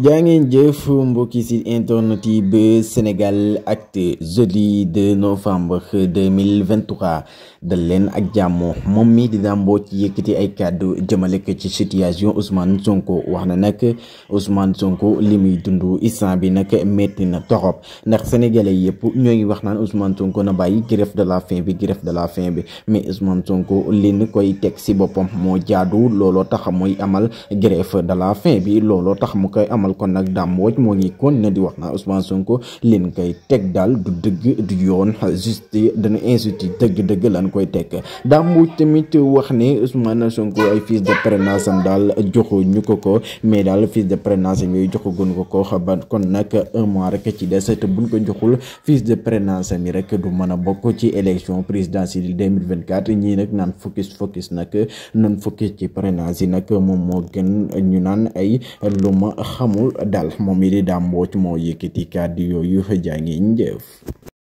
jaa ngeen jëf mbokki ci internet yi ba Sénégalactu jeudi 2 novembre 2023 dal leen ak jàmm. moom mi di Dame Mbodj ci yëkkati ay kàddu jëmale ko ci situation Ousmane Sonko wax na nag Ousmane Sonko li muy dund instant bi nag métti na torop ndax sénégalais yëpp ñoo ngi wax naan Ousmane Sonko na bàyyi grève de la faim bi mais Ousmane Sonko li ñu koy teg ci boppam moo jaadu looloo tax muy amal grève de la faim bi looloo tax mu koy amal kon nag Dame Mbodj moo ngi kon ne di wax naa Ousmane Sonko leen koy teg daal du dëgg du yoon juste dana insulté dëgg-dëgg lan koy teg. Dame Mbodj tamit wax ne Ousmane Sonko ay fiches de parrainage am daal joxu ñu ko mais daal fiches de parrainage am yooyu joxaguñ ko ba kon nag un mois rek ci des te buñ ko joxul fiches de parrainage am yi rek du mën a bokk ci élection présidentielle 2024 ñii nag naan focus nag non focus ci parrainage yi nag moom moo gën ñu naan ay lu ma xamul daal moom it di Dame Mbodj moo yëkkati kàddu yooyu jaa ngeen jëf.